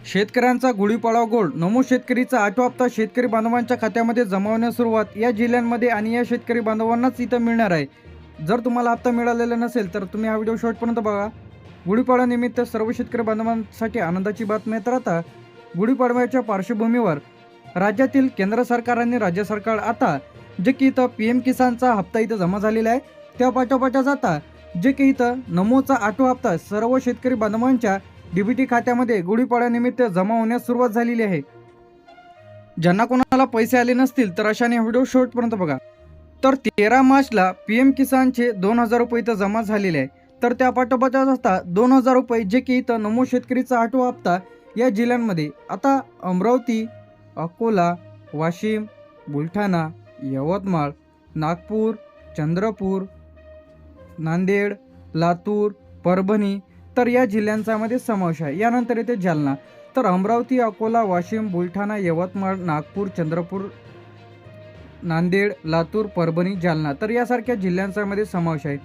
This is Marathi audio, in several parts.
शेतकऱ्यांचा गुढीपाडवा गोड. नमो शेतकरीचा 8वा हप्ता शेतकरी बांधवांच्या खात्यामध्ये जमा होण्यास सुरुवात. या जिल्ह्यांमध्ये आणि या शेतकरी बांधवांनाच इथं मिळणार आहे. जर तुम्हाला हप्ता मिळालेला नसेल तर तुम्ही हा व्हिडिओ शेवटपर्यंत बघा. गुढीपाडव्यानिमित्त सर्व शेतकरी बांधवांसाठी आनंदाची बातमी येत राहता. गुढीपाडव्याच्या पार्श्वभूमीवर राज्यातील केंद्र सरकार आणि राज्य सरकार आता जे की इथं PM किसानचा हप्ता इथं जमा झालेला आहे, त्या पाठोपाठ जाता जे की इथं नमोचा 8वा हप्ता सर्व शेतकरी बांधवांच्या DBT खात्यामध्ये गुढीपाडव्यानिमित्त जमा होण्यास सुरुवात झालेली आहे. ज्यांना कोणाला पैसे आले नसतील तर अशाने व्हिडिओ शेवटपर्यंत बघा. तर 13 मार्चला PM किसानचे 2000 रुपये इथं जमा झालेले आहे. तर त्या पाठोपाठ असता 2000 रुपये जे की इथं नमो शेतकरीचा 8वा हप्ता या जिल्ह्यांमध्ये आता अमरावती, अकोला, वाशिम, बुलढाणा, यवतमाळ, नागपूर, चंद्रपूर, नांदेड, लातूर, परभणी तर या जिल्ह्यांचा मध्ये समावेश आहे. यानंतर येथे जालना. तर अमरावती, अकोला, वाशिम, बुलढाणा, यवतमाळ, नागपूर, चंद्रपूर, नांदेड, लातूर, परभणी, जालना तर यासारख्या जिल्ह्यांचा मध्ये समावेश आहे.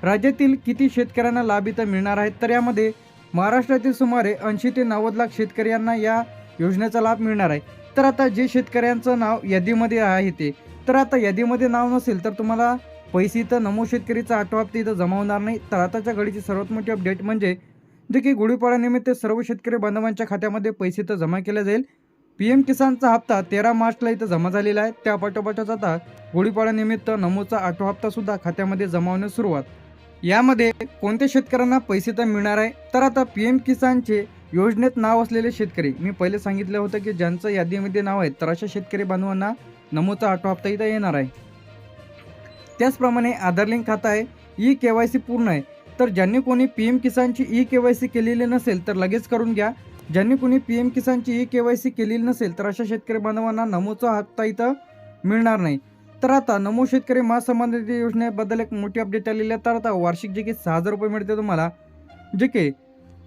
राज्यातील किती शेतकऱ्यांना लाभ इथं मिळणार आहेत तर यामध्ये महाराष्ट्रातील सुमारे 80 ते 90 लाख शेतकऱ्यांना या योजनेचा लाभ मिळणार आहे. तर आता जे शेतकऱ्यांचं नाव यादीमध्ये आहे ते तर आता यादीमध्ये नाव नसेल तर तुम्हाला पैसे इथं नमो शेतकरीचा 8वा हप्ता इथं जमा होणार नाही. तर आताच्या घडीची सर्वात मोठी अपडेट म्हणजे जे की गुढीपाडव्यानिमित्त सर्व शेतकरी बांधवांच्या खात्यामध्ये पैसे इथं जमा केले जाईल. PM किसानचा हप्ता 13 मार्चला इथं जमा झालेला आहे. त्या पाठोपाठच आता गुढीपाडव्यानिमित्त नमोचा 8वा हप्ता सुद्धा खात्यामध्ये जमा होण्यास सुरुवात. यामध्ये कोणत्या शेतकऱ्यांना पैसे तर मिळणार आहे तर आता PM किसानचे योजनेत नाव असलेले शेतकरी मी पहिले सांगितलं होतं की ज्यांचं यादीमध्ये नाव आहे तर अशा शेतकरी बांधवांना नमोचा 8वा हप्ता इथं येणार आहे. त्याचप्रमाणे आधार लिंक खाता आहे, EKYC पूर्ण आहे. तर ज्यांनी कोणी PM किसानची EKYC केलेली नसेल तर लगेच करून घ्या. ज्यांनी कोणी PM किसानची EKYC केलेली नसेल तर अशा शेतकरी बांधवांना नमोचा हप्ता इथं मिळणार नाही. तर आता नमो शेतकरी महासन्मान निधी योजनेबद्दल एक मोठी अपडेट आलेली आहे. तर आता वार्षिक जे की 6000 रुपये मिळते तुम्हाला, जे की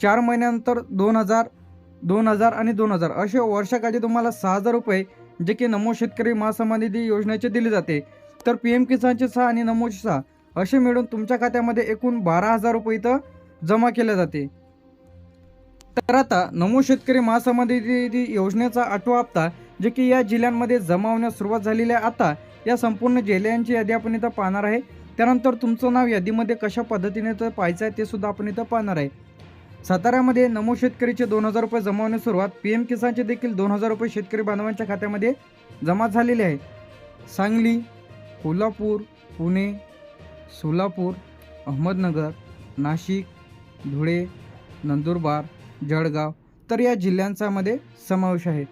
4 महिन्यानंतर 2000 आणि 2000 असे वर्षाकाठी तुम्हाला 6000 रुपये जे की नमो शेतकरी महासन्मान निधी योजनेचे दिले जाते. तर PM किसानचे 6 आणि नमोचे 6 असे मिळून तुमच्या खात्यामध्ये एकूण 12,000 रुपये इथं जमा केले जाते. तर आता नमो शेतकरी महासन्मान निधी योजनेचा 8वा हप्ता जे की या जिल्ह्यांमध्ये जमा होण्यास सुरुवात झालेली आहे. आता या संपूर्ण जिल्ह्यांची यादी आपण इथं पाहणार आहे. त्यानंतर तुमचं नाव यादीमध्ये कशा पद्धतीने तर पाहायचं आहे ते सुद्धा आपण इथं पाहणार आहे. साताऱ्यामध्ये नमो शेतकरीचे 2000 रुपये जमा होण्यास सुरुवात. PM किसानचे देखील 2000 रुपये शेतकरी बांधवांच्या खात्यामध्ये जमा झालेले आहे. सांगली, कोल्हापूर, पुणे, सोलापूर, अहमदनगर, नाशिक, धुळे, नंदुरबार, जळगाव तर या जिल्ह्यांचा मध्ये समावेश आहे.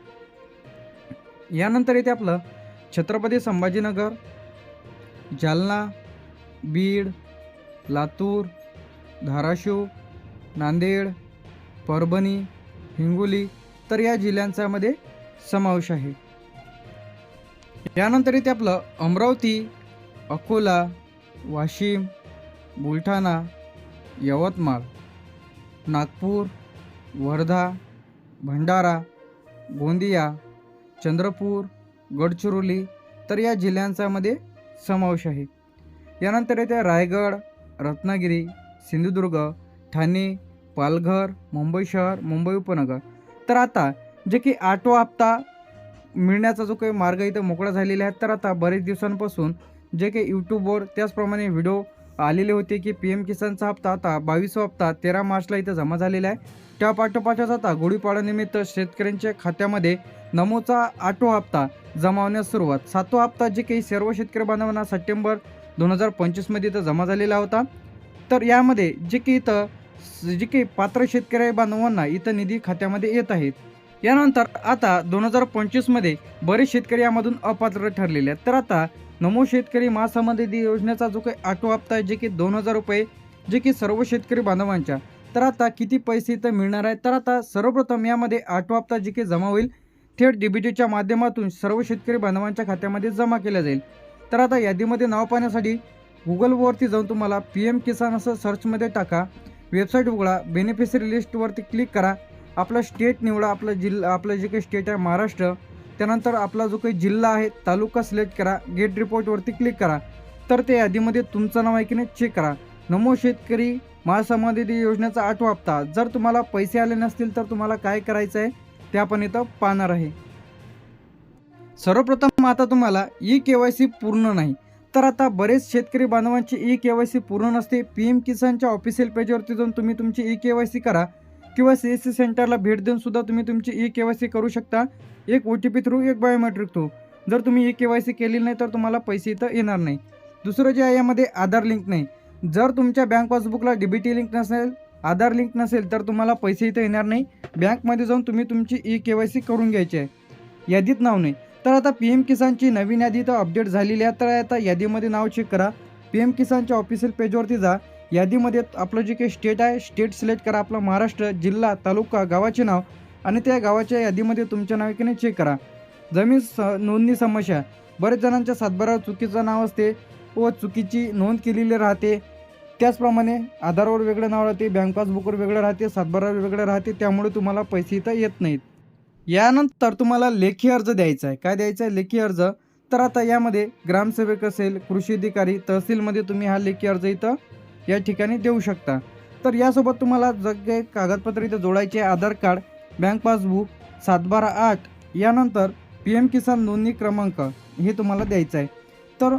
यानंतर येते आपलं छत्रपती संभाजीनगर, जालना, बीड, लातूर, धाराशिव, नांदेड, परभणी, हिंगोली तर या जिल्ह्यांचा मध्ये समावेश आहे. यानंतर येते आपलं अमरावती, अकोला, वाशिम, बुलढाणा, यवतमाळ, नागपूर, वर्धा, भंडारा, गोंदिया, चंद्रपूर, गडचिरोली तर या जिल्ह्यांचा मध्ये समावेश आहे. यानंतर येते रायगड, रत्नागिरी, सिंधुदुर्ग, ठाणे, पालघर, मुंबई शहर, मुंबई उपनगर. तर आता जे की 8वा हप्ता मिळण्याचा जो काही मार्ग इथं मोकळा झालेला आहे. तर आता बरेच दिवसांपासून जे काही यूट्यूबवर त्याचप्रमाणे व्हिडिओ आलेले होते की PM किसानचा हप्ता आता 22वा हप्ता 13 मार्चला इथं जमा झालेला आहे. त्या पाठोपाठच आता गुढीपाडव्यानिमित्त शेतकऱ्यांच्या खात्यामध्ये नमोचा 8वा हप्ता जमा होण्यास सुरुवात. 7वा हप्ता जे काही सर्व शेतकरी बांधवांना सप्टेंबर 2025 मध्ये इथं जमा झालेला होता. तर यामध्ये जे काही पात्र शेतकरी बांधवांना इथं निधी खात्यामध्ये येत आहेत. यानंतर आता 2025 मध्ये बरेच शेतकरी यामधून अपात्र ठरलेले आहेत. तर आता नमो शेतकरी महासन्मान निधी योजनेचा जो काही 8वा हप्ता आहे जे की 2000 रुपये जे की सर्व शेतकरी बांधवांच्या तर आता किती पैसे इथं मिळणार आहेत तर आता सर्वप्रथम यामध्ये 8वा हप्ता जे की जमा होईल थेट DBTच्या माध्यमातून सर्व शेतकरी बांधवांच्या खात्यामध्ये जमा केला जाईल. तर आता यादीमध्ये नाव पाहण्यासाठी गुगलवरती जाऊन तुम्हाला PM किसान असं सर्चमध्ये टाका, वेबसाईट उघडा, बेनिफिशरी लिस्टवरती क्लिक करा, आपला स्टेट निवडा, आपलं जे काही स्टेट आहे महाराष्ट्र, त्यानंतर आपला जो काही जिल्हा आहे तालुका सिलेक्ट करा, गेट रिपोर्टवरती क्लिक करा. तर त्या यादीमध्ये तुमचं नाव आहे की नाही चेक करा. नमो शेतकरी महासमाधी योजनेचा 8वा हप्ता. जर तुम्हाला पैसे आले नसतील तर तुम्हाला काय करायचं आहे ते आपण इथं पाहणार आहे. सर्वप्रथम आता तुम्हाला KYC पूर्ण नाही, तर आता बरेच शेतकरी बांधवांची KYC पूर्ण नसते. PM किसानच्या ऑफिशियल पेजवरती जाऊन तुम्ही तुमची KYC करा किंवा CSC सेंटरला भेट देऊन सुद्धा तुम्ही तुमची KYC करू शकता. एक OTP थ्रू, एक बायोमेट्रिक थ्रू. जर तुम्ही KYC केली नाही तर तुम्हाला पैसे इथं येणार नाही. दुसरं जे आहे यामध्ये आधार लिंक नाही. जर तुमच्या बँक पासबुकला DBT लिंक नसेल, आधार लिंक नसेल तर तुम्हाला पैसे इथं येणार नाही. बँकमध्ये जाऊन तुम्ही तुमची KYC करून घ्यायची आहे. यादीत नाव नाही. तर आता PM किसानची नवीन यादी तर अपडेट झालेली आहे. तर आता यादीमध्ये नाव चेक करा. PM किसानच्या ऑफिशियल पेजवरती जा. यादीमध्ये आपलं जे काही स्टेट आहे, स्टेट सिलेक्ट करा. आपलं महाराष्ट्र, जिल्हा, तालुका, गावाचे नाव आणि त्या गावाच्या यादीमध्ये तुमच्या नाव की नाही चेक करा. जमीन नोंदणी समस्या. बरेच जणांच्या सातबारावर चुकीचं नाव असते व चुकीची नोंद केलेली राहते. त्याचप्रमाणे आधारवर वेगळं नाव राहते, बँक पासबुकवर वेगळं राहते, सातबारावर वेगळं राहते. त्यामुळे तुम्हाला पैसे इथं येत नाहीत. यानंतर तुम्हाला लेखी अर्ज द्यायचा आहे. काय द्यायचं आहे? लेखी अर्ज. तर आता यामध्ये ग्रामसेवक असेल, कृषी अधिकारी, तहसीलमध्ये तुम्ही हा लेखी अर्ज इथं या ठिकाणी देऊ शकता. तर यासोबत तुम्हाला जे कागदपत्र इथं जोडायचे आहे, आधार कार्ड, बँक पासबुक, 7/12/8, यानंतर PM किसान नोंदणी क्रमांक हे तुम्हाला द्यायचं आहे. तर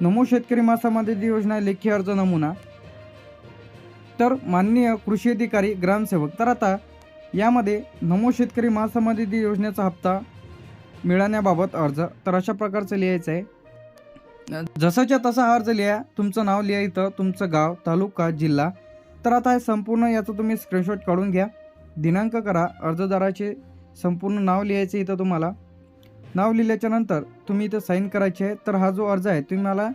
नमो शेतकरी महासमाधी योजना लेखी अर्ज नमुना. तर माननीय कृषी अधिकारी, ग्रामसेवक. तर आता यामध्ये नमो शेतकरी महासमाधी योजनेचा हप्ता मिळण्याबाबत अर्ज. तर अशा प्रकारचं लिहायचं आहे. जसाच्या तसा अर्ज लिहा. तुमचं नाव लिहा इथं, तुमचं गाव, तालुका, जिल्हा. तर आता हे संपूर्ण याचं तुम्ही स्क्रीनशॉट काढून घ्या. दिनांक करा. अर्जदाराचे संपूर्ण नाव लिहायचे इथं तुम्हाला. नाव लिहिल्याच्या नंतर तुम्ही इथं साईन करायचे आहे. तर हा जो अर्ज आहे तुम्हाला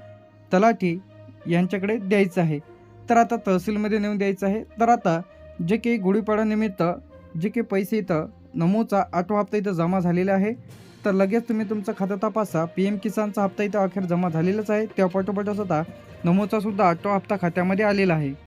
तलाठी यांच्याकडे द्यायचा आहे. तर आता तहसीलमध्ये नेऊन द्यायचं आहे. तर आता जे काही गुढीपाडानिमित्त जे काही पैसे इथं नमोचा 8वा हप्ता इथं जमा झालेला आहे. तर लगेच तुम्ही तुमचं खातं तपासा. PM किसानचा हप्ता इथं अखेर जमा झालेलाच आहे. त्या पाठोपाठ आता नमोचा सुद्धा 8वा हप्ता खात्यामध्ये आलेला आहे.